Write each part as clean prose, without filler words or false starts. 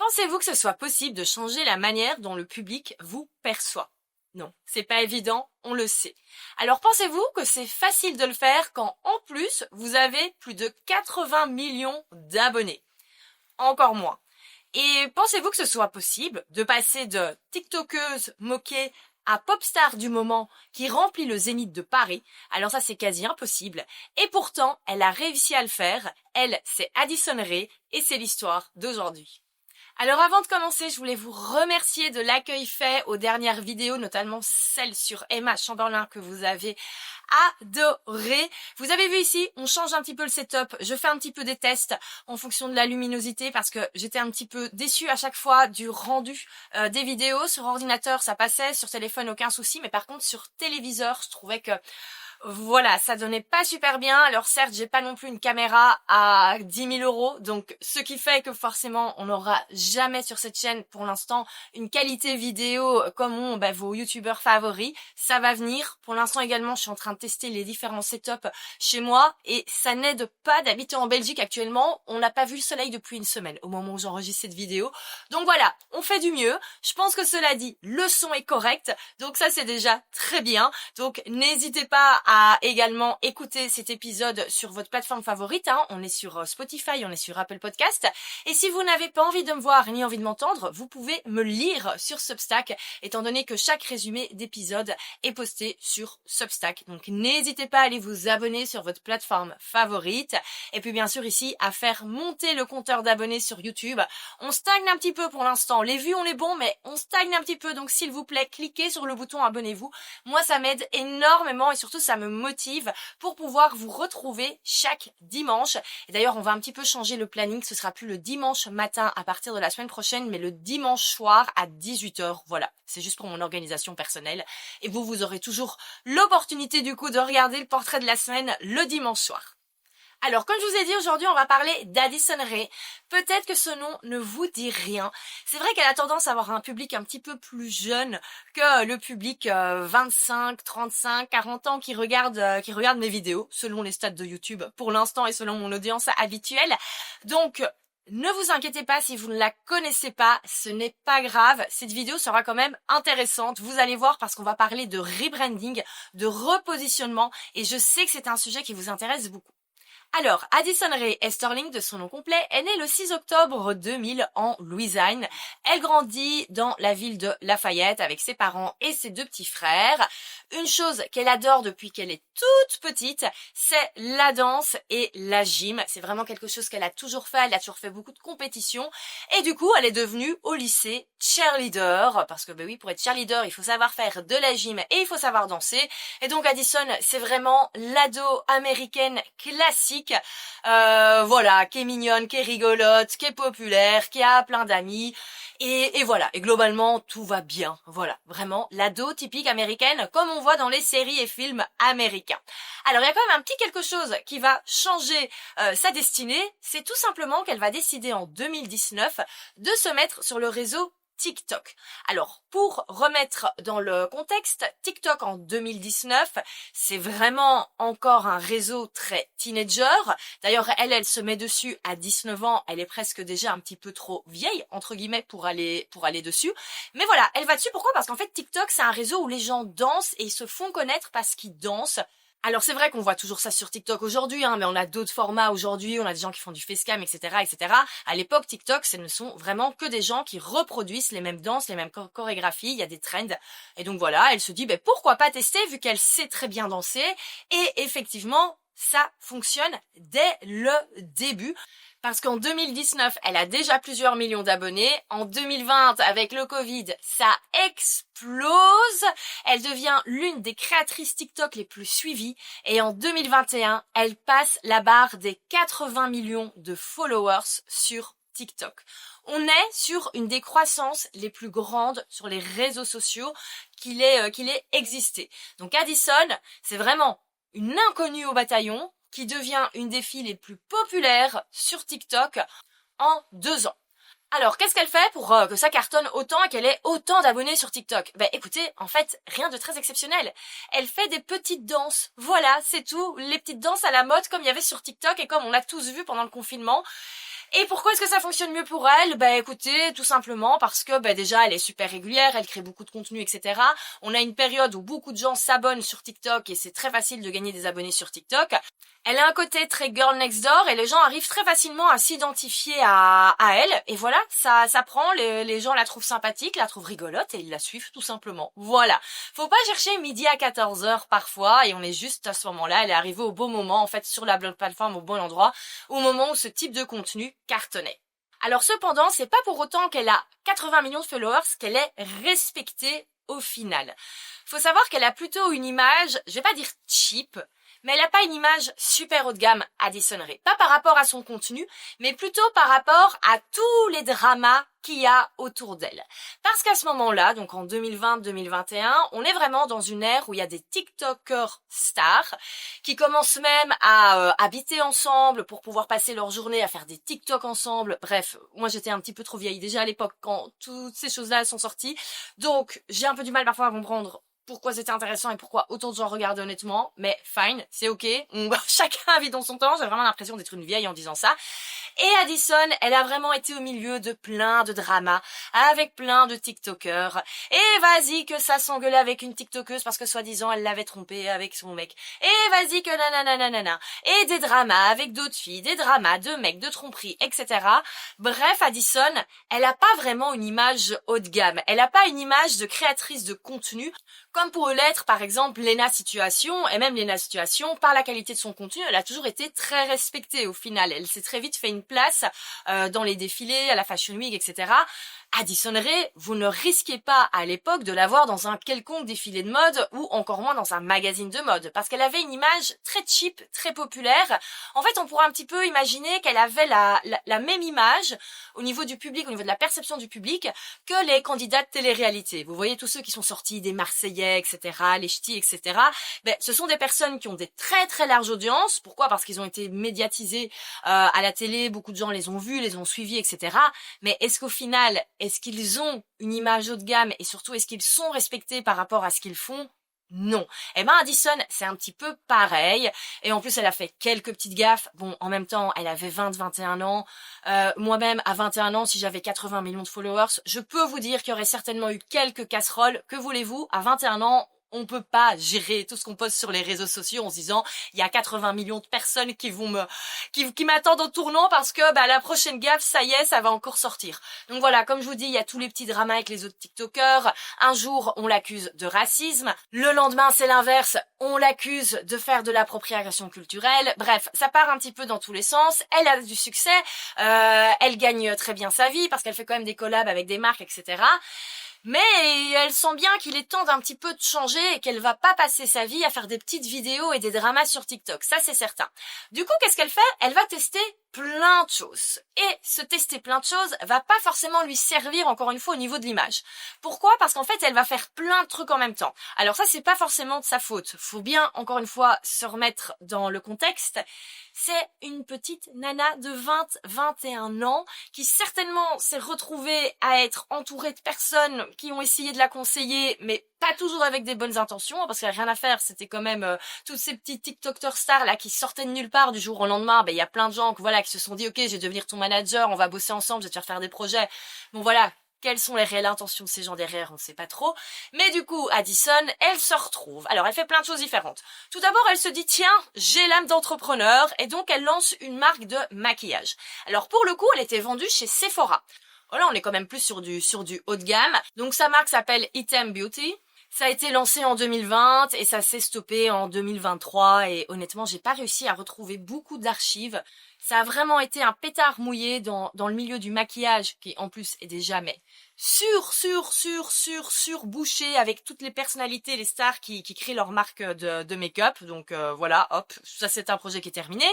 Pensez-vous que ce soit possible de changer la manière dont le public vous perçoit? Non, c'est pas évident, on le sait. Alors pensez-vous que c'est facile de le faire quand en plus vous avez plus de 80 millions d'abonnés? Encore moins. Et pensez-vous que ce soit possible de passer de TikTokeuse moquée à popstar du moment qui remplit le Zénith de Paris? Alors ça c'est quasi impossible. Et pourtant, elle a réussi à le faire. Elle, c'est Addison Rae et c'est l'histoire d'aujourd'hui. Alors avant de commencer, je voulais vous remercier de l'accueil fait aux dernières vidéos, notamment celle sur Emma Chamberlain que vous avez adoré. Vous avez vu ici, on change un petit peu le setup, je fais un petit peu des tests en fonction de la luminosité parce que j'étais un petit peu déçue à chaque fois du rendu des vidéos. Sur ordinateur ça passait, sur téléphone aucun souci, mais par contre sur téléviseur je trouvais que voilà, ça donnait pas super bien. Alors certes, j'ai pas non plus une caméra à 10 000 €, donc ce qui fait que forcément, on n'aura jamais sur cette chaîne, pour l'instant, une qualité vidéo comme ont vos youtubeurs favoris. Ça va venir. Pour l'instant également, je suis en train de tester les différents setups chez moi et ça n'aide pas d'habiter en Belgique actuellement. On n'a pas vu le soleil depuis une semaine au moment où j'enregistre cette vidéo. Donc voilà, on fait du mieux. Je pense que cela dit, le son est correct, donc ça c'est déjà très bien. Donc n'hésitez pas à également écouter cet épisode sur votre plateforme favorite. On est sur Spotify, on est sur Apple Podcast. Et si vous n'avez pas envie de me voir ni envie de m'entendre, vous pouvez me lire sur Substack, étant donné que chaque résumé d'épisode est posté sur Substack. Donc n'hésitez pas à aller vous abonner sur votre plateforme favorite. Et puis bien sûr ici, à faire monter le compteur d'abonnés sur YouTube. On stagne un petit peu pour l'instant. Les vues, on est bon, mais on stagne un petit peu. Donc s'il vous plaît, cliquez sur le bouton abonnez-vous. Moi, ça m'aide énormément et surtout, ça me motive pour pouvoir vous retrouver chaque dimanche. Et d'ailleurs, on va un petit peu changer le planning. Ce sera plus le dimanche matin à partir de la semaine prochaine, mais le dimanche soir à 18 h. Voilà, c'est juste pour mon organisation personnelle. Et vous aurez toujours l'opportunité du coup de regarder le portrait de la semaine le dimanche soir. Alors, comme je vous ai dit, aujourd'hui, on va parler d'Addison Rae. Peut-être que ce nom ne vous dit rien. C'est vrai qu'elle a tendance à avoir un public un petit peu plus jeune que le public 25, 35, 40 ans qui regarde mes vidéos, selon les stats de YouTube pour l'instant et selon mon audience habituelle. Donc, ne vous inquiétez pas si vous ne la connaissez pas, ce n'est pas grave. Cette vidéo sera quand même intéressante. Vous allez voir parce qu'on va parler de rebranding, de repositionnement et je sais que c'est un sujet qui vous intéresse beaucoup. Alors, Addison Rae Esterling, de son nom complet, est née le 6 octobre 2000 en Louisiane. Elle grandit dans la ville de Lafayette avec ses parents et ses deux petits frères. Une chose qu'elle adore depuis qu'elle est toute petite, c'est la danse et la gym. C'est vraiment quelque chose qu'elle a toujours fait. Elle a toujours fait beaucoup de compétitions. Et du coup, elle est devenue au lycée cheerleader. Parce que, oui, pour être cheerleader, il faut savoir faire de la gym et il faut savoir danser. Et donc, Addison, c'est vraiment l'ado américaine classique. Voilà, qui est mignonne, qui est rigolote, qui est populaire, qui a plein d'amis. Et voilà, et globalement, tout va bien. Voilà, vraiment, l'ado typique américaine, comme on voit dans les séries et films américains. Alors, il y a quand même un petit quelque chose qui va changer sa destinée. C'est tout simplement qu'elle va décider en 2019 de se mettre sur le réseau TikTok. Alors, pour remettre dans le contexte, TikTok en 2019, c'est vraiment encore un réseau très teenager. D'ailleurs, elle se met dessus à 19 ans. Elle est presque déjà un petit peu trop vieille, entre guillemets, pour aller dessus. Mais voilà, elle va dessus. Pourquoi? Parce qu'en fait, TikTok, c'est un réseau où les gens dansent et ils se font connaître parce qu'ils dansent. Alors c'est vrai qu'on voit toujours ça sur TikTok aujourd'hui, mais on a d'autres formats aujourd'hui, on a des gens qui font du facecam, etc., etc. À l'époque, TikTok, ce ne sont vraiment que des gens qui reproduisent les mêmes danses, les mêmes chorégraphies, il y a des trends. Et donc voilà, elle se dit, pourquoi pas tester vu qu'elle sait très bien danser. Et effectivement, ça fonctionne dès le début. Parce qu'en 2019, elle a déjà plusieurs millions d'abonnés. En 2020, avec le Covid, ça explose. Elle devient l'une des créatrices TikTok les plus suivies. Et en 2021, elle passe la barre des 80 millions de followers sur TikTok. On est sur une des croissances les plus grandes sur les réseaux sociaux qu'il ait existé. Donc Addison, c'est vraiment une inconnue au bataillon qui devient une des filles les plus populaires sur TikTok en 2 ans. Alors, qu'est-ce qu'elle fait pour que ça cartonne autant et qu'elle ait autant d'abonnés sur TikTok? Écoutez, en fait, rien de très exceptionnel. Elle fait des petites danses. Voilà, c'est tout. Les petites danses à la mode comme il y avait sur TikTok et comme on l'a tous vu pendant le confinement. Et pourquoi est-ce que ça fonctionne mieux pour elle? Bah écoutez, tout simplement parce que déjà elle est super régulière, elle crée beaucoup de contenu, etc. On a une période où beaucoup de gens s'abonnent sur TikTok et c'est très facile de gagner des abonnés sur TikTok. Elle a un côté très girl next door et les gens arrivent très facilement à s'identifier à elle. Et voilà, ça prend, les gens la trouvent sympathique, la trouvent rigolote et ils la suivent tout simplement. Voilà. Faut pas chercher midi à 14h parfois et on est juste à ce moment-là, elle est arrivée au bon moment, en fait, sur la bonne plateforme, au bon endroit, au moment où ce type de contenu cartonnait. Alors cependant, c'est pas pour autant qu'elle a 80 millions de followers qu'elle est respectée au final. Faut savoir qu'elle a plutôt une image, je vais pas dire cheap, mais elle n'a pas une image super haut de gamme, Addison Rae. Pas par rapport à son contenu, mais plutôt par rapport à tous les dramas qu'il y a autour d'elle. Parce qu'à ce moment-là, donc en 2020-2021, on est vraiment dans une ère où il y a des TikTokers stars qui commencent même à habiter ensemble pour pouvoir passer leur journée à faire des TikTok ensemble. Bref, moi j'étais un petit peu trop vieille déjà à l'époque quand toutes ces choses-là sont sorties. Donc j'ai un peu du mal parfois à comprendre pourquoi c'était intéressant et pourquoi autant de gens regardaient honnêtement, mais fine, c'est ok, chacun vit dans son temps, j'ai vraiment l'impression d'être une vieille en disant ça. Et Addison, elle a vraiment été au milieu de plein de dramas, avec plein de TikTokers, et vas-y que ça s'engueulait avec une TikTokeuse parce que soi-disant elle l'avait trompée avec son mec, et vas-y que nanana, et des dramas avec d'autres filles, des dramas de mecs, de tromperies, etc. Bref, Addison, elle a pas vraiment une image haut de gamme, elle a pas une image de créatrice de contenu, comme pour l'être, par exemple, Lena Situation, et même Lena Situation, par la qualité de son contenu, elle a toujours été très respectée au final. Elle s'est très vite fait une place dans les défilés, à la Fashion Week, etc. Addison Rae, vous ne risquez pas à l'époque de la voir dans un quelconque défilé de mode ou encore moins dans un magazine de mode parce qu'elle avait une image très cheap, très populaire. En fait, on pourrait un petit peu imaginer qu'elle avait la même image au niveau du public, au niveau de la perception du public que les candidats de télé-réalité. Vous voyez tous ceux qui sont sortis des Marseillais, etc., les ch'tis, etc. Ce sont des personnes qui ont des très très larges audiences. Pourquoi? Parce qu'ils ont été médiatisés à la télé, beaucoup de gens les ont vus, les ont suivis, etc. Mais est-ce qu'au final, est-ce qu'ils ont une image haut de gamme et surtout est-ce qu'ils sont respectés par rapport à ce qu'ils font? Non. Eh ben Addison, c'est un petit peu pareil. Et en plus, elle a fait quelques petites gaffes. Bon, en même temps, elle avait 20-21 ans. Moi-même, à 21 ans, si j'avais 80 millions de followers, je peux vous dire qu'il y aurait certainement eu quelques casseroles. Que voulez-vous? À 21 ans, on peut pas gérer tout ce qu'on poste sur les réseaux sociaux en se disant il y a 80 millions de personnes qui m'attendent au tournant parce que la prochaine gaffe, ça y est, ça va encore sortir. Donc voilà, comme je vous dis, il y a tous les petits dramas avec les autres TikTokers. Un jour, on l'accuse de racisme. Le lendemain, c'est l'inverse. On l'accuse de faire de l'appropriation culturelle. Bref, ça part un petit peu dans tous les sens. Elle a du succès. Elle gagne très bien sa vie parce qu'elle fait quand même des collabs avec des marques, etc. Mais elle sent bien qu'il est temps d'un petit peu de changer et qu'elle va pas passer sa vie à faire des petites vidéos et des dramas sur TikTok. Ça, c'est certain. Du coup, qu'est-ce qu'elle fait? Elle va tester plein de choses. Et se tester plein de choses va pas forcément lui servir, encore une fois, au niveau de l'image. Pourquoi? Parce qu'en fait, elle va faire plein de trucs en même temps. Alors ça, c'est pas forcément de sa faute. Faut bien, encore une fois, se remettre dans le contexte. C'est une petite nana de 20-21 ans qui certainement s'est retrouvée à être entourée de personnes qui ont essayé de la conseiller, mais pas toujours avec des bonnes intentions, parce qu'il n'y a rien à faire. C'était quand même toutes ces petites TikTokers stars là qui sortaient de nulle part du jour au lendemain. Il y a plein de gens qui se sont dit ok, je vais devenir ton manager, on va bosser ensemble, je vais te faire des projets. Bon voilà. Quelles sont les réelles intentions de ces gens derrière, on ne sait pas trop. Mais du coup, Addison, elle se retrouve. Alors, elle fait plein de choses différentes. Tout d'abord, elle se dit, tiens, j'ai l'âme d'entrepreneur. Et donc, elle lance une marque de maquillage. Alors, pour le coup, elle était vendue chez Sephora. Voilà, on est quand même plus sur du haut de gamme. Donc, sa marque s'appelle Item Beauty. Ça a été lancé en 2020 et ça s'est stoppé en 2023 et honnêtement, j'ai pas réussi à retrouver beaucoup d'archives. Ça a vraiment été un pétard mouillé dans le milieu du maquillage qui en plus est déjà bouché avec toutes les personnalités, les stars qui créent leur marque de make-up. Donc voilà, hop, ça c'est un projet qui est terminé.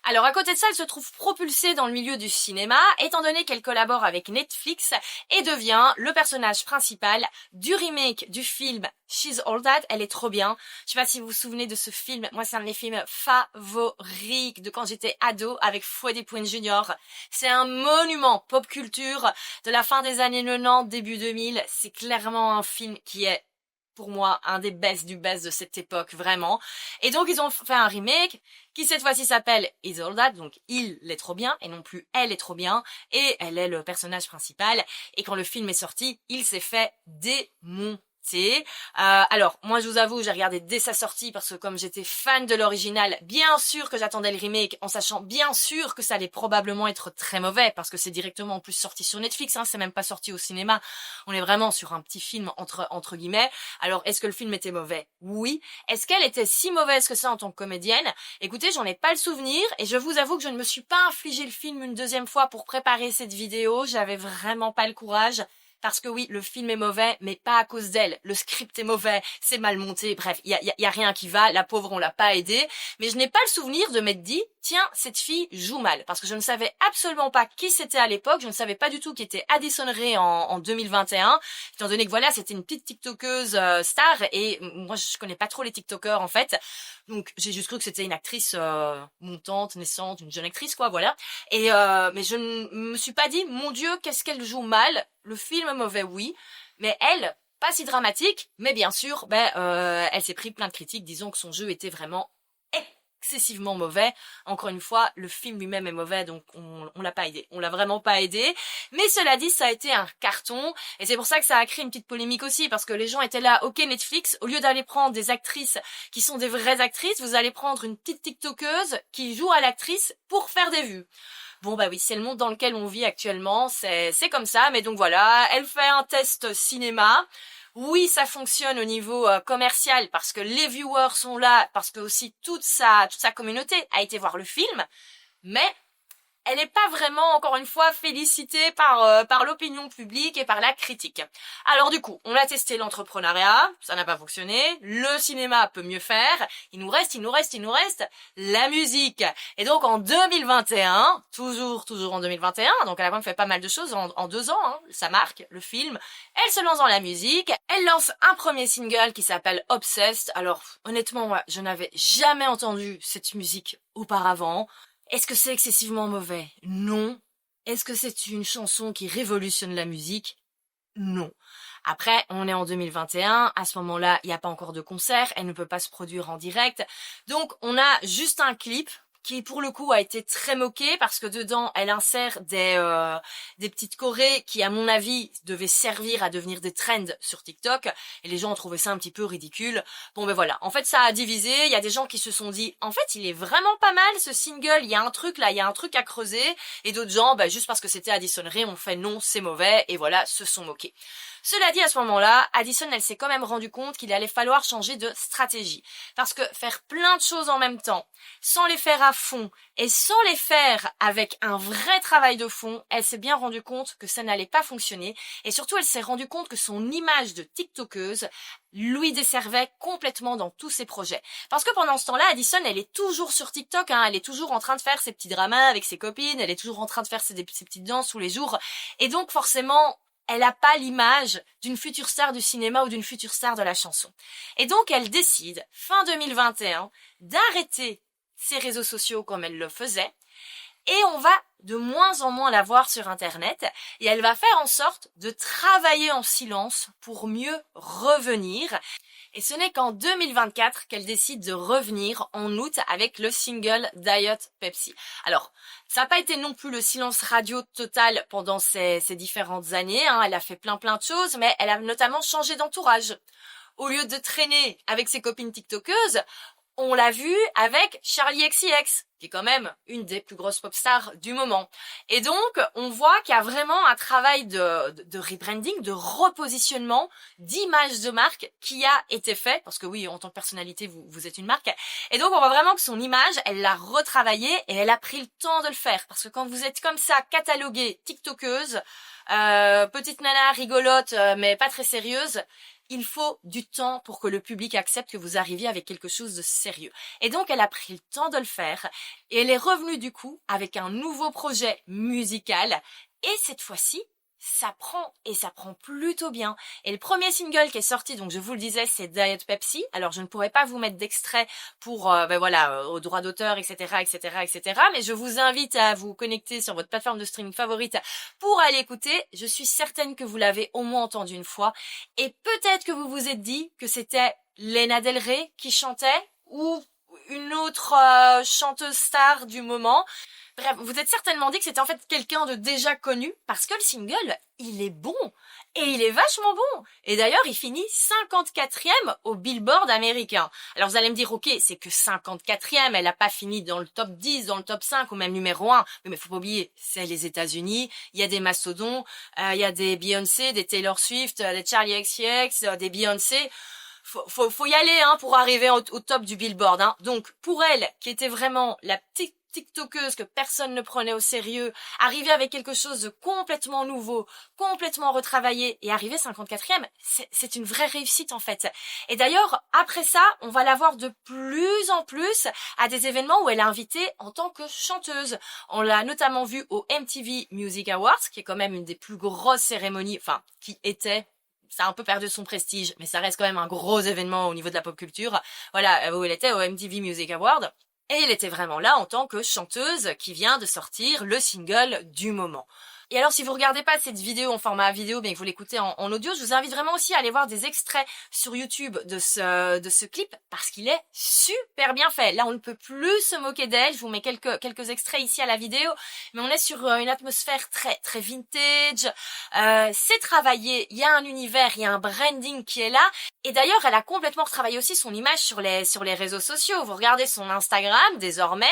Alors à côté de ça, elle se trouve propulsée dans le milieu du cinéma, étant donné qu'elle collabore avec Netflix et devient le personnage principal du remake du film She's All That. Elle est trop bien. Je sais pas si vous vous souvenez de ce film. Moi, c'est un de mes films favoris de quand j'étais ado avec Freddie Prinze Jr. C'est un monument pop culture de la fin des années 90, début 2000. C'est clairement un film qui est pour moi un des best du best de cette époque, vraiment. Et donc ils ont fait un remake qui cette fois-ci s'appelle Is All That, donc il est trop bien et non plus elle est trop bien, et elle est le personnage principal. Et quand le film est sorti, il s'est fait démonter. Alors, moi je vous avoue, j'ai regardé dès sa sortie parce que comme j'étais fan de l'original, bien sûr que j'attendais le remake en sachant bien sûr que ça allait probablement être très mauvais parce que c'est directement en plus sorti sur Netflix, hein, c'est même pas sorti au cinéma. On est vraiment sur un petit film entre guillemets. Alors, est-ce que le film était mauvais? Oui. Est-ce qu'elle était si mauvaise que ça en tant que comédienne? Écoutez, j'en ai pas le souvenir et je vous avoue que je ne me suis pas infligé le film une deuxième fois pour préparer cette vidéo. J'avais vraiment pas le courage. Parce que oui, le film est mauvais, mais pas à cause d'elle. Le script est mauvais, c'est mal monté, bref, y a rien qui va, la pauvre, on l'a pas aidée. Mais je n'ai pas le souvenir de m'être dit, tiens, cette fille joue mal. Parce que je ne savais absolument pas qui c'était à l'époque, je ne savais pas du tout qui était Addison Rae en 2021, étant donné que voilà, c'était une petite tiktokeuse star, et moi je connais pas trop les tiktokers en fait. Donc j'ai juste cru que c'était une actrice montante, naissante, une jeune actrice quoi, voilà. Et mais je ne me suis pas dit, mon Dieu, qu'est-ce qu'elle joue mal. Le film est mauvais, oui, mais elle, pas si dramatique, mais bien sûr, elle s'est pris plein de critiques, disons que son jeu était vraiment excessivement mauvais. Encore une fois, le film lui-même est mauvais, donc on l'a pas aidé. On l'a vraiment pas aidé. Mais cela dit, ça a été un carton, et c'est pour ça que ça a créé une petite polémique aussi, parce que les gens étaient là, ok Netflix, au lieu d'aller prendre des actrices qui sont des vraies actrices, vous allez prendre une petite tiktokeuse qui joue à l'actrice pour faire des vues. Bon bah oui, c'est le monde dans lequel on vit actuellement, c'est comme ça, mais donc voilà, elle fait un test cinéma. Oui, ça fonctionne au niveau commercial parce que les viewers sont là, parce que aussi toute sa communauté a été voir le film, mais elle n'est pas vraiment, encore une fois, félicitée par l'opinion publique et par la critique. Alors du coup, on a testé l'entrepreneuriat, ça n'a pas fonctionné, le cinéma peut mieux faire, il nous reste la musique. Et donc en 2021, toujours en 2021, donc elle a quand même fait pas mal de choses en 2 ans, hein, ça marque, le film, elle se lance dans la musique, elle lance un premier single qui s'appelle Obsessed. Alors honnêtement, moi, je n'avais jamais entendu cette musique auparavant. Est-ce que c'est excessivement mauvais? Non. Est-ce que c'est une chanson qui révolutionne la musique? Non. Après, on est en 2021, à ce moment-là, il n'y a pas encore de concert, elle ne peut pas se produire en direct. Donc, on a juste un clip qui, pour le coup, a été très moqué parce que dedans, elle insère des petites chorés qui, à mon avis, devaient servir à devenir des trends sur TikTok. Et les gens ont trouvé ça un petit peu ridicule. Bon, ben voilà. En fait, ça a divisé. Il y a des gens qui se sont dit, en fait, il est vraiment pas mal, ce single. Il y a un truc là, il y a un truc à creuser. Et d'autres gens, juste parce que c'était Addison Rae, ont fait non, c'est mauvais. Et voilà, se sont moqués. Cela dit, à ce moment-là, Addison, elle s'est quand même rendu compte qu'il allait falloir changer de stratégie. Parce que faire plein de choses en même temps, sans les faire à fond, et sans les faire avec un vrai travail de fond, elle s'est bien rendue compte que ça n'allait pas fonctionner. Et surtout, elle s'est rendue compte que son image de tiktokeuse lui desservait complètement dans tous ses projets. Parce que pendant ce temps-là, Addison, elle est toujours sur TikTok, hein, elle est toujours en train de faire ses petits dramas avec ses copines, elle est toujours en train de faire ses petites danses tous les jours. Et donc, forcément, elle n'a pas l'image d'une future star du cinéma ou d'une future star de la chanson. Et donc, elle décide, fin 2021, d'arrêter ses réseaux sociaux comme elle le faisait, et on va de moins en moins la voir sur Internet, et elle va faire en sorte de travailler en silence pour mieux revenir. Et ce n'est qu'en 2024 qu'elle décide de revenir en août avec le single Diet Pepsi. Alors, ça n'a pas été non plus le silence radio total pendant ces différentes années, hein. Elle a fait plein de choses, mais elle a notamment changé d'entourage. Au lieu de traîner avec ses copines tiktokeuses, on l'a vu avec Charli XCX, qui est quand même une des plus grosses pop stars du moment. Et donc, on voit qu'il y a vraiment un travail de rebranding, de repositionnement, d'image de marque qui a été fait, parce que oui, en tant que personnalité, vous êtes une marque. Et donc, on voit vraiment que son image, elle l'a retravaillée et elle a pris le temps de le faire. Parce que quand vous êtes comme ça, cataloguée, tiktokeuse, petite nana rigolote, mais pas très sérieuse, il faut du temps pour que le public accepte que vous arriviez avec quelque chose de sérieux. Et donc, elle a pris le temps de le faire. Et elle est revenue du coup avec un nouveau projet musical. Et cette fois-ci, ça prend et ça prend plutôt bien. Et le premier single qui est sorti, donc je vous le disais, c'est Diet Pepsi. Alors je ne pourrais pas vous mettre d'extrait pour aux droits d'auteur, etc., etc., etc. Mais je vous invite à vous connecter sur votre plateforme de streaming favorite pour aller écouter. Je suis certaine que vous l'avez au moins entendu une fois. Et peut-être que vous vous êtes dit que c'était Lana Del Rey qui chantait ou une autre chanteuse star du moment. Bref, vous êtes certainement dit que c'était en fait quelqu'un de déjà connu parce que le single, il est bon et il est vachement bon. Et d'ailleurs, il finit 54e au Billboard américain. Alors vous allez me dire, ok, c'est que 54e, elle a pas fini dans le top 10, dans le top 5 ou même numéro 1. Mais faut pas oublier, c'est les États-Unis, il y a des mastodons, il y a des Beyoncé, des Taylor Swift, des Charli XCX, des Beyoncé. Faut y aller pour arriver au top du Billboard. Donc pour elle, qui était vraiment la petite TikTokeuse que personne ne prenait au sérieux, arriver avec quelque chose de complètement nouveau, complètement retravaillé et arriver 54e, c'est une vraie réussite en fait. Et d'ailleurs, après ça, on va la voir de plus en plus à des événements où elle est invitée en tant que chanteuse. On l'a notamment vue au MTV Music Awards, qui est quand même une des plus grosses cérémonies, ça a un peu perdu son prestige, mais ça reste quand même un gros événement au niveau de la pop culture. Voilà, où elle était au MTV Music Award. Et elle était vraiment là en tant que chanteuse qui vient de sortir le single du moment. Et alors, si vous regardez pas cette vidéo en format vidéo, mais que vous l'écoutez en audio, je vous invite vraiment aussi à aller voir des extraits sur YouTube de ce clip parce qu'il est super bien fait. Là, on ne peut plus se moquer d'elle. Je vous mets quelques extraits ici à la vidéo, mais on est sur une atmosphère très très vintage. C'est travaillé. Il y a un univers, il y a un branding qui est là. Et d'ailleurs, elle a complètement retravaillé aussi son image sur les réseaux sociaux. Vous regardez son Instagram désormais.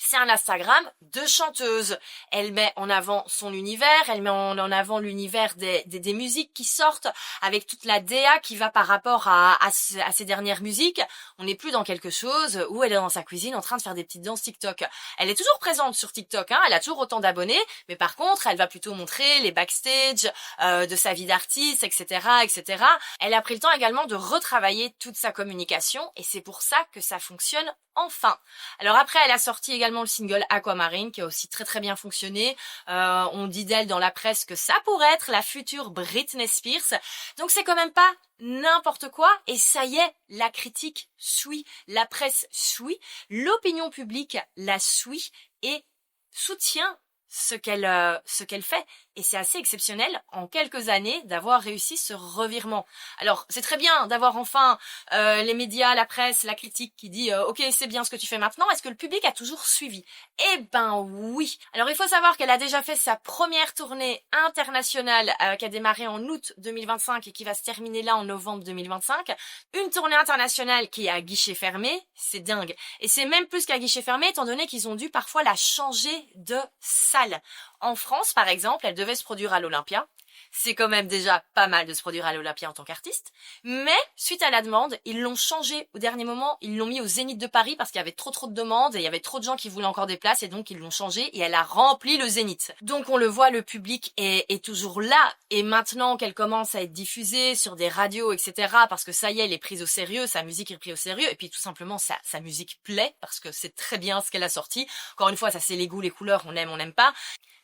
C'est un Instagram de chanteuse. Elle met en avant son univers, elle met en avant l'univers des musiques qui sortent, avec toute la DA qui va par rapport à ces dernières musiques. On n'est plus dans quelque chose où elle est dans sa cuisine en train de faire des petites danses TikTok. Elle est toujours présente sur TikTok, elle a toujours autant d'abonnés, mais par contre, elle va plutôt montrer les backstage de sa vie d'artiste, etc., etc. Elle a pris le temps également de retravailler toute sa communication, et c'est pour ça que ça fonctionne enfin. Alors après, elle a sorti également le single Aquamarine qui a aussi très très bien fonctionné. On dit d'elle dans la presse que ça pourrait être la future Britney Spears. Donc c'est quand même pas n'importe quoi. Et ça y est, la critique suit, la presse suit, l'opinion publique la suit et soutient ce qu'elle fait. Et c'est assez exceptionnel en quelques années d'avoir réussi ce revirement. Alors c'est très bien d'avoir enfin les médias, la presse, la critique qui dit ok, c'est bien ce que tu fais maintenant. Est-ce que le public a toujours suivi? Eh ben oui. Alors il faut savoir qu'elle a déjà fait sa première tournée internationale qui a démarré en août 2025 et qui va se terminer là en novembre 2025. Une tournée internationale qui est à guichet fermé, c'est dingue. Et c'est même plus qu'à guichet fermé étant donné qu'ils ont dû parfois la changer de salle. En France, par exemple, elle devait se produire à l'Olympia. C'est quand même déjà pas mal de se produire à l'Olympia en tant qu'artiste. Mais, suite à la demande, ils l'ont changé au dernier moment. Ils l'ont mis au Zénith de Paris parce qu'il y avait trop de demandes et il y avait trop de gens qui voulaient encore des places et donc ils l'ont changé et elle a rempli le Zénith. Donc on le voit, le public est toujours là. Et maintenant qu'elle commence à être diffusée sur des radios, etc., parce que ça y est, elle est prise au sérieux, sa musique est prise au sérieux et puis tout simplement sa musique plaît parce que c'est très bien ce qu'elle a sorti. Encore une fois, ça c'est les goûts, les couleurs, on n'aime pas.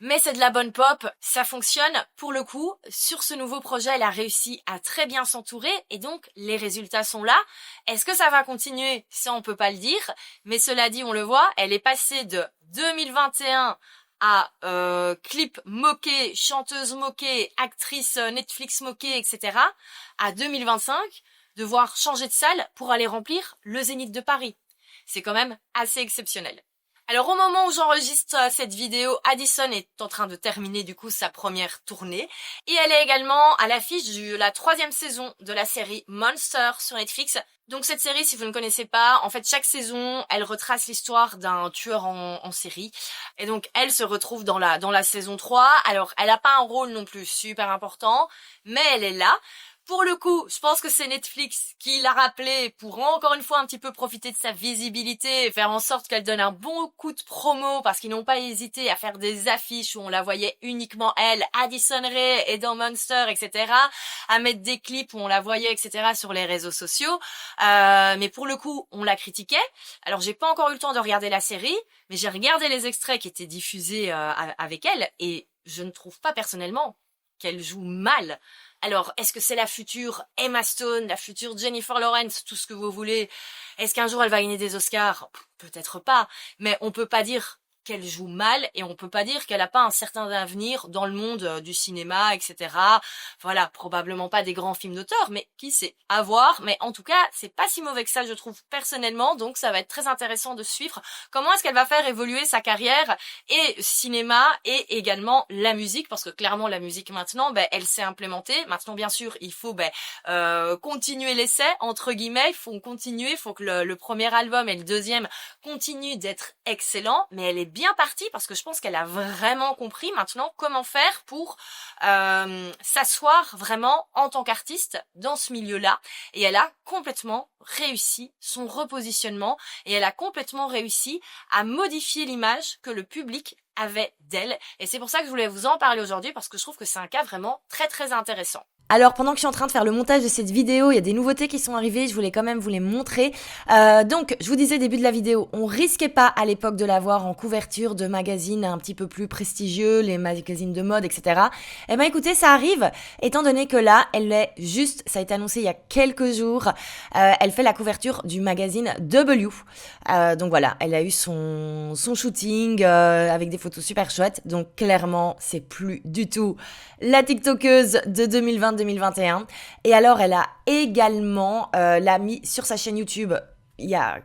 Mais c'est de la bonne pop, ça fonctionne. Pour le coup, sur ce nouveau projet, elle a réussi à très bien s'entourer et donc les résultats sont là. Est-ce que ça va continuer? Ça, on peut pas le dire. Mais cela dit, on le voit, elle est passée de 2021 à clip moqué, chanteuse moquée, actrice Netflix moquée, etc. à 2025, devoir changer de salle pour aller remplir le Zénith de Paris. C'est quand même assez exceptionnel. Alors au moment où j'enregistre cette vidéo, Addison est en train de terminer du coup sa première tournée et elle est également à l'affiche de la 3e saison de la série Monster sur Netflix. Donc cette série, si vous ne connaissez pas, en fait chaque saison, elle retrace l'histoire d'un tueur en série. Et donc elle se retrouve dans la saison 3. Alors elle n'a pas un rôle non plus super important, mais elle est là. Pour le coup, je pense que c'est Netflix qui l'a rappelé pour encore une fois un petit peu profiter de sa visibilité et faire en sorte qu'elle donne un bon coup de promo parce qu'ils n'ont pas hésité à faire des affiches où on la voyait uniquement elle, Addison Rae et dans Monster, etc. À mettre des clips où on la voyait, etc. sur les réseaux sociaux. Mais pour le coup, on la critiquait. Alors j'ai pas encore eu le temps de regarder la série, mais j'ai regardé les extraits qui étaient diffusés avec elle et je ne trouve pas personnellement qu'elle joue mal. Alors, est-ce que c'est la future Emma Stone, la future Jennifer Lawrence, tout ce que vous voulez? Est-ce qu'un jour elle va gagner des Oscars? Peut-être pas, mais on peut pas dire qu'elle joue mal et on peut pas dire qu'elle a pas un certain avenir dans le monde du cinéma, etc. Voilà, probablement pas des grands films d'auteur, mais qui sait, à voir. Mais en tout cas, c'est pas si mauvais que ça, je trouve, personnellement, donc ça va être très intéressant de suivre comment est-ce qu'elle va faire évoluer sa carrière et cinéma et également la musique, parce que clairement la musique maintenant, elle s'est implémentée. Maintenant, bien sûr, il faut continuer l'essai, entre guillemets, il faut continuer, il faut que le premier album et le deuxième continuent d'être excellents, mais elle est bien partie parce que je pense qu'elle a vraiment compris maintenant comment faire pour s'asseoir vraiment en tant qu'artiste dans ce milieu-là, et elle a complètement réussi son repositionnement et elle a complètement réussi à modifier l'image que le public avait d'elle, et c'est pour ça que je voulais vous en parler aujourd'hui parce que je trouve que c'est un cas vraiment très très intéressant. Alors pendant que je suis en train de faire le montage de cette vidéo, il y a des nouveautés qui sont arrivées, je voulais quand même vous les montrer. Donc je vous disais au début de la vidéo, on risquait pas à l'époque de la voir en couverture de magazines un petit peu plus prestigieux, les magazines de mode, etc. Eh ben écoutez, ça arrive, étant donné que là, elle est juste, ça a été annoncé il y a quelques jours, elle fait la couverture du magazine W. Donc voilà, elle a eu son shooting avec des photos super chouettes, donc clairement c'est plus du tout la TikTokeuse de 2020-2021. Et alors, elle a également l'a mis sur sa chaîne YouTube il y a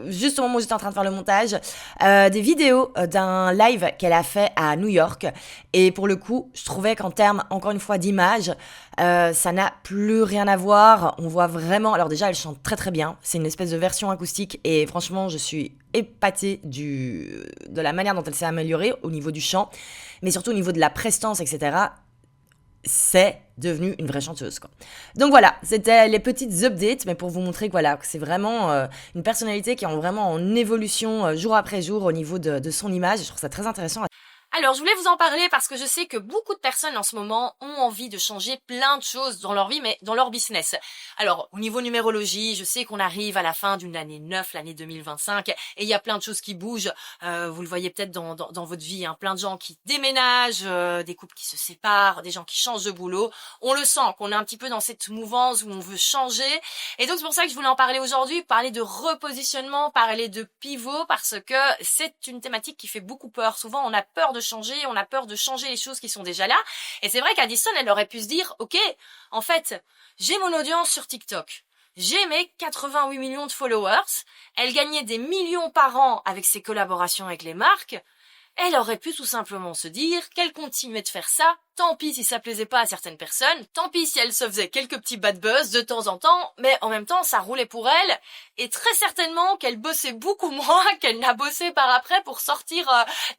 juste au moment où j'étais en train de faire le montage, des vidéos d'un live qu'elle a fait à New York. Et pour le coup, je trouvais qu'en termes, encore une fois, d'image, ça n'a plus rien à voir. On voit vraiment... Alors déjà, elle chante très très bien. C'est une espèce de version acoustique. Et franchement, je suis épatée de la manière dont elle s'est améliorée au niveau du chant. Mais surtout au niveau de la prestance, etc. C'est devenue une vraie chanteuse, quoi. Donc voilà, c'était les petites updates, mais pour vous montrer que voilà, que c'est vraiment une personnalité qui est vraiment en évolution jour après jour au niveau de son image. Je trouve ça très intéressant. Alors, je voulais vous en parler parce que je sais que beaucoup de personnes en ce moment ont envie de changer plein de choses dans leur vie, mais dans leur business. Alors, au niveau numérologie, je sais qu'on arrive à la fin d'une année 9, l'année 2025, et il y a plein de choses qui bougent. Vous le voyez peut-être dans votre vie, hein, plein de gens qui déménagent, des couples qui se séparent, des gens qui changent de boulot. On le sent qu'on est un petit peu dans cette mouvance où on veut changer. Et donc, c'est pour ça que je voulais en parler aujourd'hui, parler de repositionnement, parler de pivot, parce que c'est une thématique qui fait beaucoup peur. Souvent, on a peur de changer, on a peur de changer les choses qui sont déjà là. Et c'est vrai qu'Addison, elle aurait pu se dire, ok, en fait, j'ai mon audience sur TikTok. J'ai mes 88 millions de followers. Elle gagnait des millions par an avec ses collaborations avec les marques. Elle aurait pu tout simplement se dire qu'elle continuait de faire ça. Tant pis si ça plaisait pas à certaines personnes, tant pis si elle se faisait quelques petits bad buzz de temps en temps, mais en même temps ça roulait pour elle, et très certainement qu'elle bossait beaucoup moins qu'elle n'a bossé par après pour sortir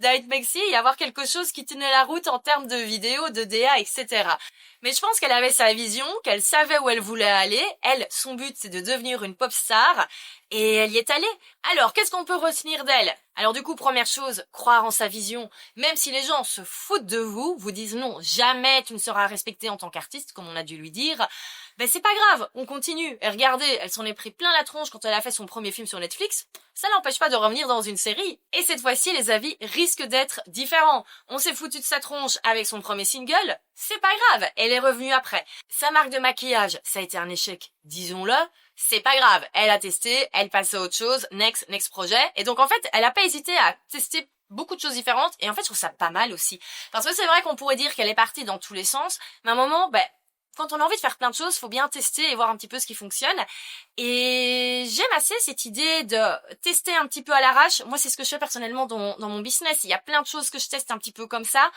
d'Hit Maxi et avoir quelque chose qui tenait la route en termes de vidéos, de DA, etc. Mais je pense qu'elle avait sa vision, qu'elle savait où elle voulait aller. Elle, son but c'est de devenir une pop star, et elle y est allée. Alors, qu'est-ce qu'on peut retenir d'elle? Alors du coup, première chose, croire en sa vision. Même si les gens se foutent de vous, vous disent non, jamais tu ne seras respecté en tant qu'artiste, comme on a dû lui dire, c'est pas grave, on continue. Et regardez, elle s'en est pris plein la tronche quand elle a fait son premier film sur Netflix. Ça l'empêche pas de revenir dans une série. Et cette fois-ci, les avis risquent d'être différents. On s'est foutu de sa tronche avec son premier single, c'est pas grave, elle est revenue après. Sa marque de maquillage, ça a été un échec, disons-le. C'est pas grave, elle a testé, elle passe à autre chose, next projet. Et donc en fait, elle a pas hésité à tester beaucoup de choses différentes, et en fait je trouve ça pas mal aussi. Parce que c'est vrai qu'on pourrait dire qu'elle est partie dans tous les sens, mais à un moment, quand on a envie de faire plein de choses, faut bien tester et voir un petit peu ce qui fonctionne. Et j'aime assez cette idée de tester un petit peu à l'arrache. Moi, c'est ce que je fais personnellement dans mon business. Il y a plein de choses que je teste un petit peu comme ça.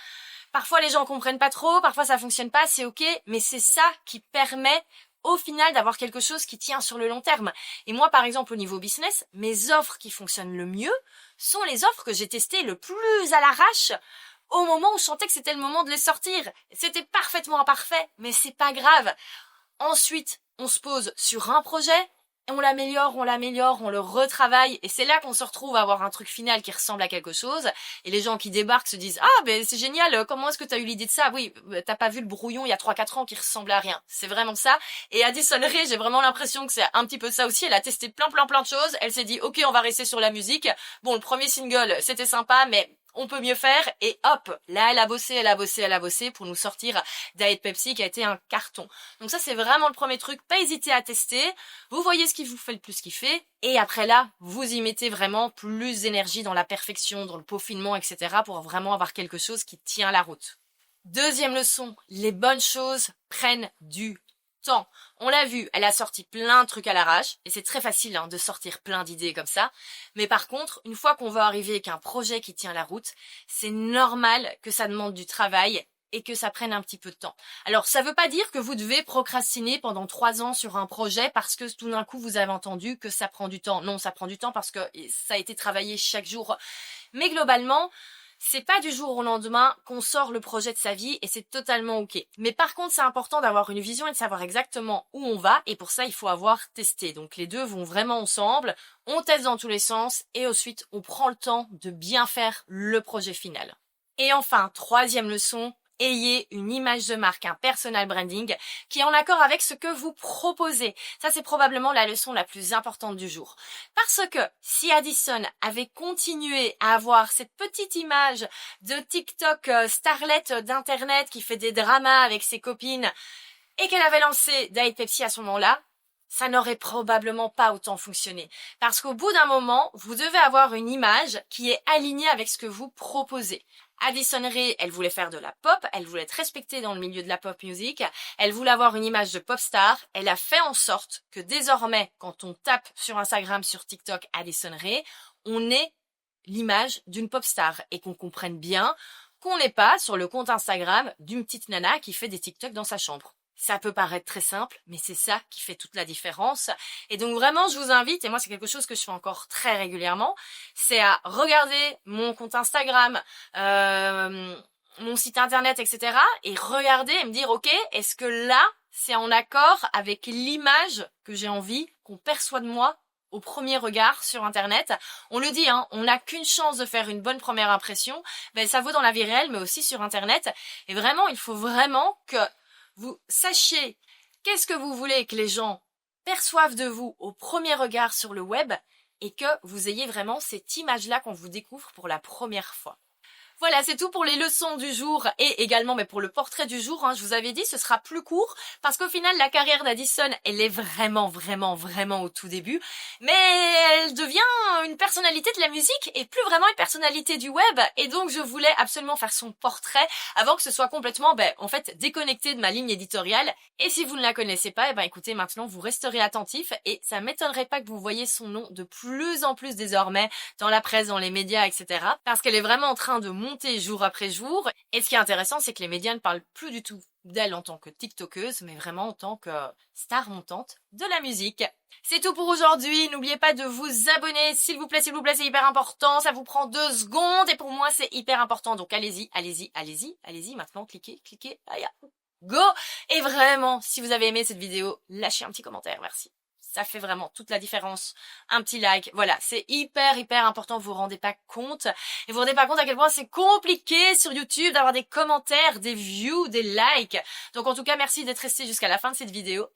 Parfois, les gens comprennent pas trop, parfois ça fonctionne pas, c'est ok, mais c'est ça qui permet au final d'avoir quelque chose qui tient sur le long terme. Et moi, par exemple, au niveau business, mes offres qui fonctionnent le mieux sont les offres que j'ai testées le plus à l'arrache au moment où je sentais que c'était le moment de les sortir. C'était parfaitement imparfait, mais c'est pas grave. Ensuite, on se pose sur un projet, on l'améliore, on le retravaille, et c'est là qu'on se retrouve à avoir un truc final qui ressemble à quelque chose, et les gens qui débarquent se disent « Ah, c'est génial, comment est-ce que t'as eu l'idée de ça ?» Oui, t'as pas vu le brouillon il y a 3-4 ans qui ressemble à rien. C'est vraiment ça. Et Addison Rae, j'ai vraiment l'impression que c'est un petit peu ça aussi. Elle a testé plein de choses, elle s'est dit « Ok, on va rester sur la musique. » Bon, le premier single, c'était sympa, mais on peut mieux faire, et hop, là elle a bossé pour nous sortir Diet Pepsi qui a été un carton. Donc ça c'est vraiment le premier truc, pas hésiter à tester, vous voyez ce qui vous fait le plus kiffer, et après là, vous y mettez vraiment plus d'énergie dans la perfection, dans le peaufinement, etc. pour vraiment avoir quelque chose qui tient la route. Deuxième leçon, les bonnes choses prennent du temps. On l'a vu, elle a sorti plein de trucs à l'arrache, et c'est très facile de sortir plein d'idées comme ça. Mais par contre, une fois qu'on va arriver avec un projet qui tient la route, c'est normal que ça demande du travail et que ça prenne un petit peu de temps. Alors, ça veut pas dire que vous devez procrastiner pendant 3 ans sur un projet parce que tout d'un coup vous avez entendu que ça prend du temps. Non, ça prend du temps parce que ça a été travaillé chaque jour. Mais globalement, c'est pas du jour au lendemain qu'on sort le projet de sa vie et c'est totalement ok. Mais par contre, c'est important d'avoir une vision et de savoir exactement où on va et pour ça, il faut avoir testé. Donc les deux vont vraiment ensemble, on teste dans tous les sens et ensuite, on prend le temps de bien faire le projet final. Et enfin, troisième leçon, ayez une image de marque, un personal branding qui est en accord avec ce que vous proposez. Ça, c'est probablement la leçon la plus importante du jour. Parce que si Addison avait continué à avoir cette petite image de TikTok starlet d'internet qui fait des dramas avec ses copines et qu'elle avait lancé Diet Pepsi à ce moment-là, ça n'aurait probablement pas autant fonctionné. Parce qu'au bout d'un moment, vous devez avoir une image qui est alignée avec ce que vous proposez. Addison Rae, elle voulait faire de la pop, elle voulait être respectée dans le milieu de la pop music, elle voulait avoir une image de pop star, elle a fait en sorte que désormais, quand on tape sur Instagram, sur TikTok, Addison Rae, on ait l'image d'une pop star et qu'on comprenne bien qu'on n'est pas sur le compte Instagram d'une petite nana qui fait des TikTok dans sa chambre. Ça peut paraître très simple, mais c'est ça qui fait toute la différence. Et donc vraiment, je vous invite, et moi c'est quelque chose que je fais encore très régulièrement, c'est à regarder mon compte Instagram, mon site internet, etc. et regarder et me dire, ok, est-ce que là, c'est en accord avec l'image que j'ai envie qu'on perçoit de moi au premier regard sur internet. On le dit, on n'a qu'une chance de faire une bonne première impression. Ben, ça vaut dans la vie réelle, mais aussi sur internet. Et vraiment, il faut vraiment que vous sachiez qu'est-ce que vous voulez que les gens perçoivent de vous au premier regard sur le web et que vous ayez vraiment cette image-là qu'on vous découvre pour la première fois. Voilà, c'est tout pour les leçons du jour et également pour le portrait du jour. Je vous avais dit, ce sera plus court parce qu'au final, la carrière d'Addison, elle est vraiment au tout début. Mais elle devient une personnalité de la musique et plus vraiment une personnalité du web. Et donc, je voulais absolument faire son portrait avant que ce soit complètement, déconnecté de ma ligne éditoriale. Et si vous ne la connaissez pas, écoutez, maintenant, vous resterez attentif et ça m'étonnerait pas que vous voyez son nom de plus en plus désormais dans la presse, dans les médias, etc. Parce qu'elle est vraiment en train de monter jour après jour. Et ce qui est intéressant, c'est que les médias ne parlent plus du tout d'elle en tant que TikTokeuse, mais vraiment en tant que star montante de la musique. C'est tout pour aujourd'hui. N'oubliez pas de vous abonner, s'il vous plaît, c'est hyper important. Ça vous prend 2 secondes et pour moi, c'est hyper important. Donc allez-y. Maintenant, cliquez. Aïe, go! Et vraiment, si vous avez aimé cette vidéo, lâchez un petit commentaire. Merci. Ça fait vraiment toute la différence. Un petit like. Voilà, c'est hyper important. Vous vous rendez pas compte. Et vous vous rendez pas compte à quel point c'est compliqué sur YouTube d'avoir des commentaires, des views, des likes. Donc en tout cas, merci d'être resté jusqu'à la fin de cette vidéo.